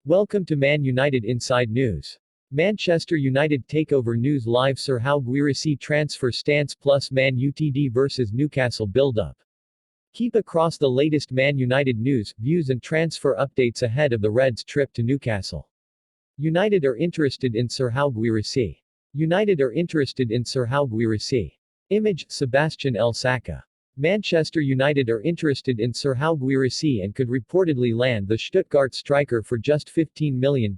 Welcome to Man United Inside News. Manchester United takeover news live. Serhou Guirassy transfer stance plus Man UTD vs Newcastle build-up. Keep across the latest Man United news, views and transfer updates ahead of the Reds' trip to Newcastle. United are interested in Serhou Guirassy. United are interested in Serhou Guirassy. Image, Sebastian El Saka. Manchester United are interested in Serhou Guirassy and could reportedly land the Stuttgart striker for just £15 million.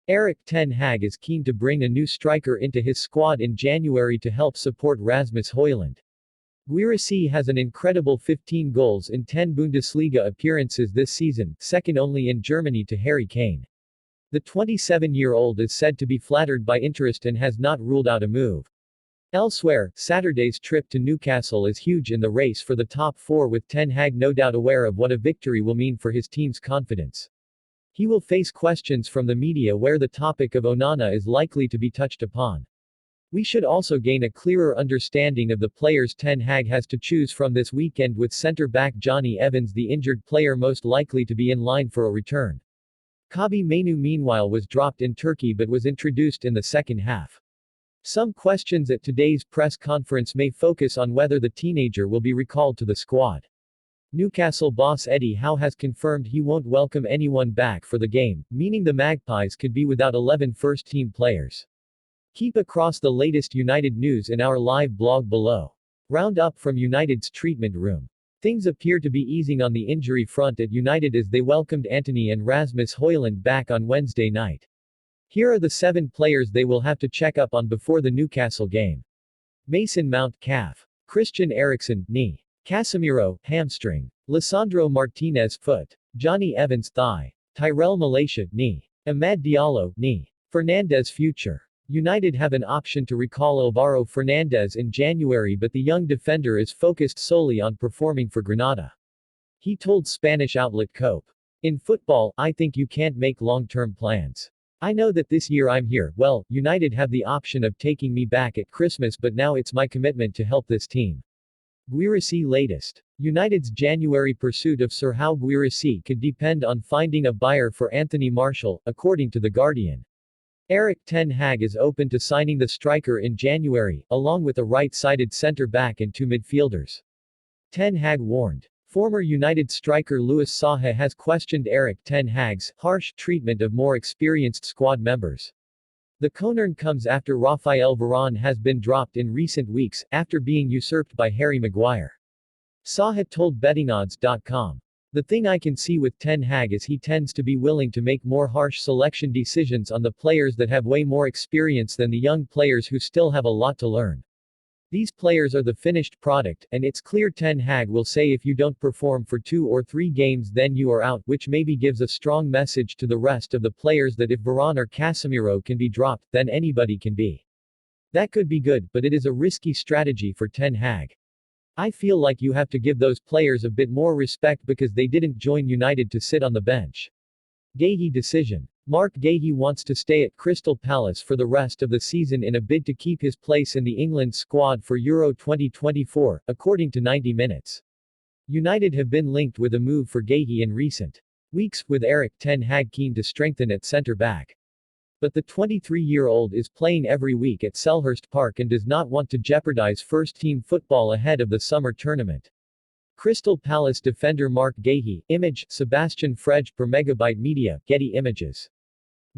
Erik ten Hag is keen to bring a new striker into his squad in January to help support Rasmus Højlund. Guirassy has an incredible 15 goals in 10 Bundesliga appearances this season, second only in Germany to Harry Kane. The 27-year-old is said to be flattered by interest and has not ruled out a move. Elsewhere, Saturday's trip to Newcastle is huge in the race for the top four, with Ten Hag no doubt aware of what a victory will mean for his team's confidence. He will face questions from the media where the topic of Onana is likely to be touched upon. We should also gain a clearer understanding of the players Ten Hag has to choose from this weekend, with centre-back Johnny Evans the injured player most likely to be in line for a return. Kobbie Mainoo meanwhile was dropped in Turkey but was introduced in the second half. Some questions at today's press conference may focus on whether the teenager will be recalled to the squad. Newcastle boss Eddie Howe has confirmed he won't welcome anyone back for the game, meaning the Magpies could be without 11 first-team players. Keep across the latest United news in our live blog below. Round up from United's treatment room. Things appear to be easing on the injury front at United as they welcomed Antony and Rasmus Højlund back on Wednesday night. Here are the 7 players they will have to check up on before the Newcastle game. Mason Mount, calf. Christian Eriksen, knee. Casemiro, hamstring. Lisandro Martinez, foot. Johnny Evans, thigh. Tyrell Malacia, knee. Amad Diallo, knee. Fernandes, future. United have an option to recall Alvaro Fernandes in January, but the young defender is focused solely on performing for Granada. He told Spanish outlet Cope. In football, I think you can't make long-term plans. I know that this year I'm here. Well, United have the option of taking me back at Christmas, but now it's my commitment to help this team. Guirassy latest. United's January pursuit of Serhou Guirassy could depend on finding a buyer for Anthony Martial, according to The Guardian. Erik ten Hag is open to signing the striker in January, along with a right-sided centre-back and 2 midfielders. Ten Hag warned. Former United striker Louis Saha has questioned Erik ten Hag's harsh treatment of more experienced squad members. The concern comes after Raphael Varane has been dropped in recent weeks, after being usurped by Harry Maguire. Saha told bettingodds.com. The thing I can see with Ten Hag is he tends to be willing to make more harsh selection decisions on the players that have way more experience than the young players who still have a lot to learn. These players are the finished product, and it's clear Ten Hag will say if you don't perform for 2 or 3 games then you are out, which maybe gives a strong message to the rest of the players that if Varane or Casemiro can be dropped, then anybody can be. That could be good, but it is a risky strategy for Ten Hag. I feel like you have to give those players a bit more respect because they didn't join United to sit on the bench. Guéhi decision. Marc Guéhi wants to stay at Crystal Palace for the rest of the season in a bid to keep his place in the England squad for Euro 2024, according to 90 Minutes. United have been linked with a move for Guéhi in recent weeks, with Erik ten Hag keen to strengthen at centre-back. But the 23-year-old is playing every week at Selhurst Park and does not want to jeopardize first-team football ahead of the summer tournament. Crystal Palace defender Marc Guéhi, image, Sebastian Frege per Megabyte Media, Getty Images.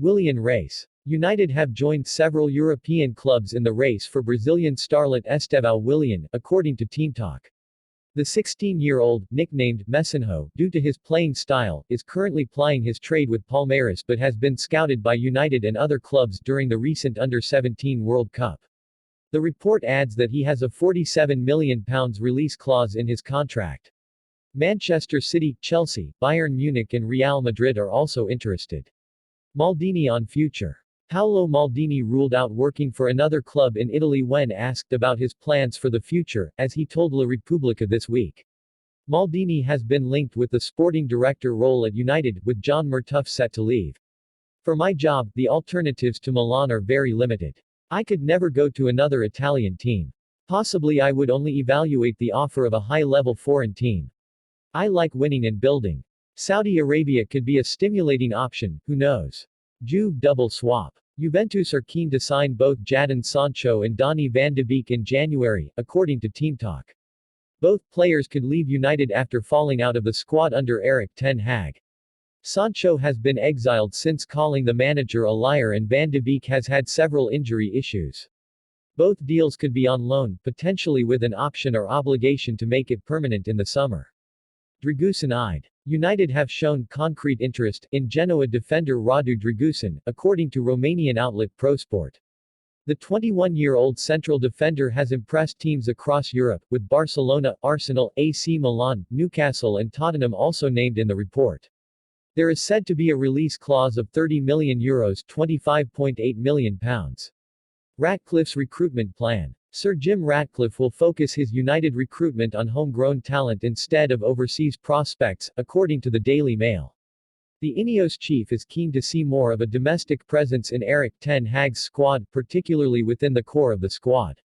Willian race. United have joined several European clubs in the race for Brazilian starlet Estevão Willian, according to TeamTalk. The 16-year-old, nicknamed Messinho due to his playing style, is currently plying his trade with Palmeiras but has been scouted by United and other clubs during the recent Under-17 World Cup. The report adds that he has a £47 million release clause in his contract. Manchester City, Chelsea, Bayern Munich and Real Madrid are also interested. Maldini on future. Paolo Maldini ruled out working for another club in Italy when asked about his plans for the future, as he told La Repubblica this week. Maldini has been linked with the sporting director role at United, with John Murtough set to leave. For my job, the alternatives to Milan are very limited. I could never go to another Italian team. Possibly I would only evaluate the offer of a high-level foreign team. I like winning and building. Saudi Arabia could be a stimulating option, who knows? Juve double swap. Juventus are keen to sign both Jadon Sancho and Donny van de Beek in January, according to Team Talk. Both players could leave United after falling out of the squad under Erik ten Hag. Sancho has been exiled since calling the manager a liar, and van de Beek has had several injury issues. Both deals could be on loan, potentially with an option or obligation to make it permanent in the summer. Dragusin-eyed. United have shown concrete interest in Genoa defender Radu Dragusin, according to Romanian outlet ProSport. The 21-year-old central defender has impressed teams across Europe, with Barcelona, Arsenal, AC Milan, Newcastle and Tottenham also named in the report. There is said to be a release clause of €30 million, £25.8 million. Ratcliffe's recruitment plan. Sir Jim Ratcliffe will focus his United recruitment on homegrown talent instead of overseas prospects, according to the Daily Mail. The Ineos chief is keen to see more of a domestic presence in Erik ten Hag's squad, particularly within the core of the squad.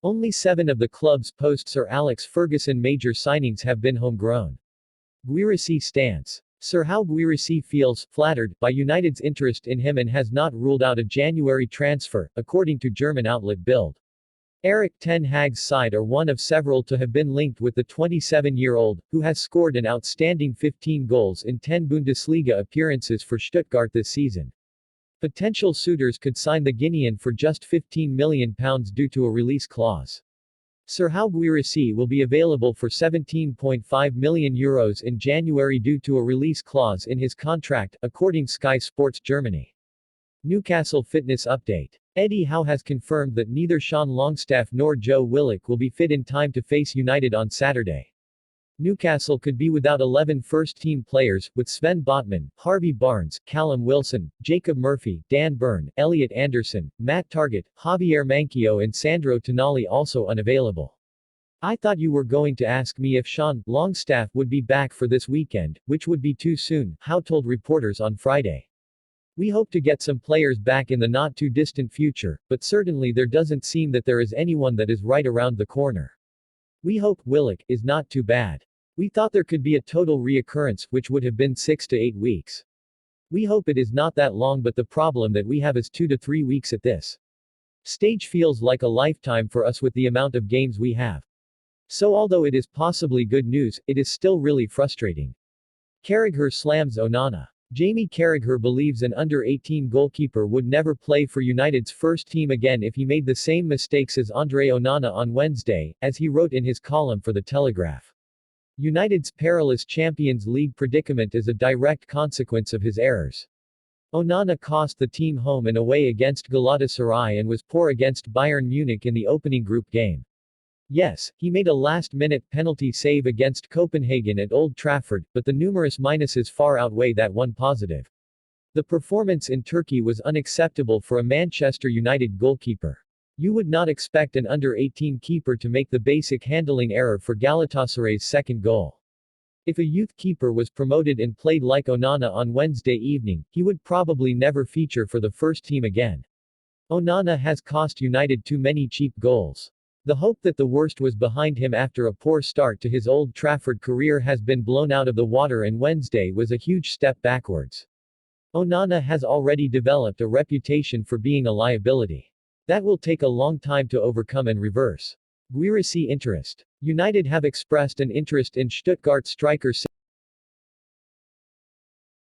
Only 7 of the club's post-Sir Alex Ferguson major signings have been homegrown. Guirassy stance. Sir How Guirassy feels flattered by United's interest in him and has not ruled out a January transfer, according to German outlet Bild. Erik ten Hag's side are one of several to have been linked with the 27-year-old, who has scored an outstanding 15 goals in 10 Bundesliga appearances for Stuttgart this season. Potential suitors could sign the Guinean for just £15 million due to a release clause. Sir How Guirassy will be available for €17.5 million in January due to a release clause in his contract, according Sky Sports Germany. Newcastle fitness update. Eddie Howe has confirmed that neither Sean Longstaff nor Joe Willock will be fit in time to face United on Saturday. Newcastle could be without 11 first-team players, with Sven Botman, Harvey Barnes, Callum Wilson, Jacob Murphy, Dan Burn, Elliot Anderson, Matt Targett, Javier Manquillo and Sandro Tonali also unavailable. I thought you were going to ask me if Sean Longstaff would be back for this weekend, which would be too soon, Howe told reporters on Friday. We hope to get some players back in the not-too-distant future, but certainly there doesn't seem that there is anyone that is right around the corner. We hope Willock is not too bad. We thought there could be a total reoccurrence, which would have been 6 to 8 weeks. We hope it is not that long, but the problem that we have is 2 to 3 weeks at this stage feels like a lifetime for us with the amount of games we have. So although it is possibly good news, it is still really frustrating. Carragher slams Onana. Jamie Carragher believes an under-18 goalkeeper would never play for United's first team again if he made the same mistakes as Andre Onana on Wednesday, as he wrote in his column for The Telegraph. United's perilous Champions League predicament is a direct consequence of his errors. Onana cost the team home and away against Galatasaray and was poor against Bayern Munich in the opening group game. Yes, he made a last-minute penalty save against Copenhagen at Old Trafford, but the numerous minuses far outweigh that one positive. The performance in Turkey was unacceptable for a Manchester United goalkeeper. You would not expect an under-18 keeper to make the basic handling error for Galatasaray's second goal. If a youth keeper was promoted and played like Onana on Wednesday evening, he would probably never feature for the first team again. Onana has cost United too many cheap goals. The hope that the worst was behind him after a poor start to his Old Trafford career has been blown out of the water, and Wednesday was a huge step backwards. Onana has already developed a reputation for being a liability. That will take a long time to overcome and reverse. Guirassy interest. United have expressed an interest in Stuttgart striker